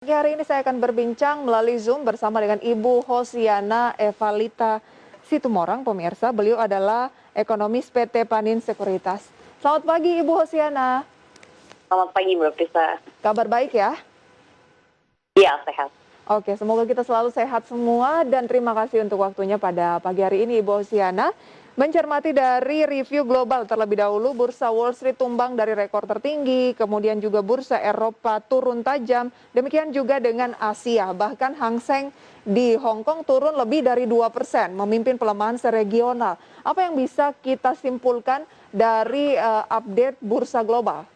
Pagi hari ini saya akan berbincang melalui Zoom bersama dengan Ibu Hosiana Evalita Situmorang, pemirsa. Beliau adalah ekonomis PT Panin Sekuritas. Selamat pagi Ibu Hosiana. Selamat pagi Mbak Prisa. Kabar baik ya? Iya, sehat. Oke, semoga kita selalu sehat semua dan terima kasih untuk waktunya pada pagi hari ini Ibu Hosiana. Mencermati dari review global terlebih dahulu, Bursa Wall Street tumbang dari rekor tertinggi, kemudian juga Bursa Eropa turun tajam, demikian juga dengan Asia. Bahkan Hang Seng di Hong Kong turun lebih dari 2%, memimpin pelemahan seregional. Apa yang bisa kita simpulkan dari update Bursa global?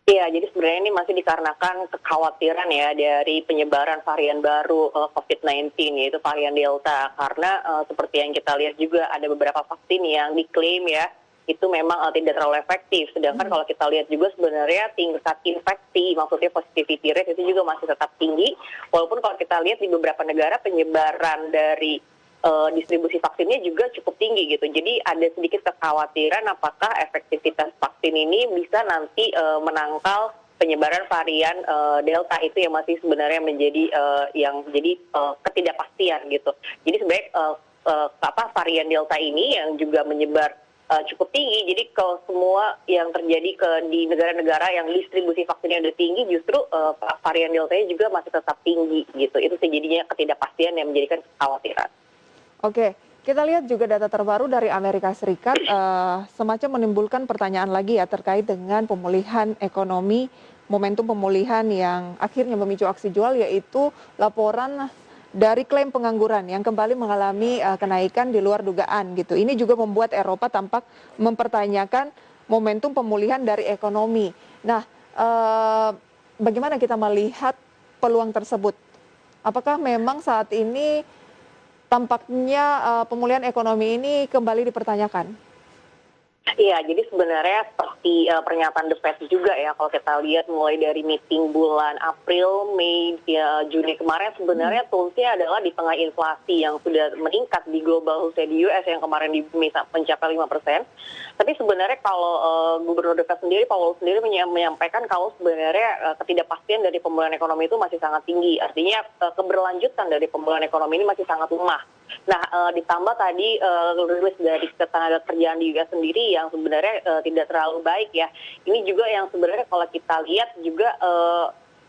Iya, jadi sebenarnya ini masih dikarenakan kekhawatiran ya dari penyebaran varian baru COVID-19, yaitu varian Delta. Karena seperti yang kita lihat juga ada beberapa vaksin yang diklaim ya, itu memang tidak terlalu efektif. Sedangkan kalau kita lihat juga sebenarnya tingkat infeksi, maksudnya positivity rate itu juga masih tetap tinggi. Walaupun kalau kita lihat di beberapa negara penyebaran dari distribusi vaksinnya juga cukup tinggi gitu. Jadi ada sedikit kekhawatiran apakah efektivitas vaksin ini bisa nanti menangkal penyebaran varian Delta itu yang masih sebenarnya menjadi ketidakpastian gitu. Jadi sebenarnya varian Delta ini yang juga menyebar cukup tinggi. Jadi kalau semua yang terjadi di negara-negara yang distribusi vaksinnya udah tinggi, justru varian Delta-nya juga masih tetap tinggi gitu. Itu sih jadinya ketidakpastian yang menjadikan kekhawatiran. Oke, kita lihat juga data terbaru dari Amerika Serikat semacam menimbulkan pertanyaan lagi ya terkait dengan pemulihan ekonomi, momentum pemulihan yang akhirnya memicu aksi jual, yaitu laporan dari klaim pengangguran yang kembali mengalami kenaikan di luar dugaan gitu. Ini juga membuat Eropa tampak mempertanyakan momentum pemulihan dari ekonomi. Nah, bagaimana kita melihat peluang tersebut? Apakah memang saat ini tampaknya pemulihan ekonomi ini kembali dipertanyakan? Iya, jadi sebenarnya seperti pernyataan The Fed juga ya, kalau kita lihat mulai dari meeting bulan April, Mei, Juni kemarin sebenarnya toolsnya adalah di tengah inflasi yang sudah meningkat di global khususnya di US yang kemarin bisa mencapai 5%. Tapi sebenarnya kalau Gubernur The Fed sendiri, Powell sendiri menyampaikan kalau sebenarnya ketidakpastian dari pemulihan ekonomi itu masih sangat tinggi. Artinya keberlanjutan dari pemulihan ekonomi ini masih sangat lemah. Nah, ditambah tadi rilis dari ketenaga kerjaan di US sendiri yang sebenarnya tidak terlalu baik ya. Ini juga yang sebenarnya kalau kita lihat juga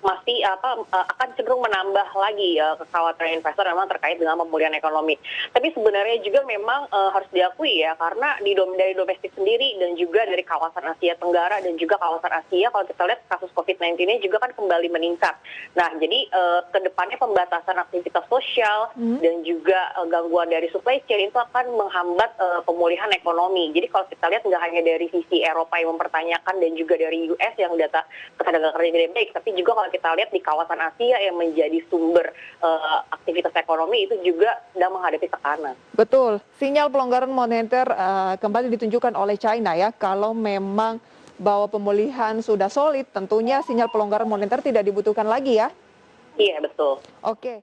masih akan cenderung menambah lagi kekhawatiran investor memang terkait dengan pemulihan ekonomi. Tapi sebenarnya juga memang harus diakui ya, karena dari domestik sendiri dan juga dari kawasan Asia Tenggara dan juga kawasan Asia, kalau kita lihat kasus COVID-19 ini juga kan kembali meningkat. Nah, jadi kedepannya pembatasan aktivitas sosial dan juga gangguan dari supply chain itu akan menghambat pemulihan ekonomi. Jadi kalau kita lihat nggak hanya dari sisi Eropa yang mempertanyakan dan juga dari US yang data ketenaga kerja tidak baik, tapi juga kalau kita lihat di kawasan Asia yang menjadi sumber aktivitas ekonomi itu juga sedang menghadapi tekanan. Betul, sinyal pelonggaran moneter kembali ditunjukkan oleh China ya. Kalau memang bahwa pemulihan sudah solid, tentunya sinyal pelonggaran moneter tidak dibutuhkan lagi ya. Iya, betul. Oke.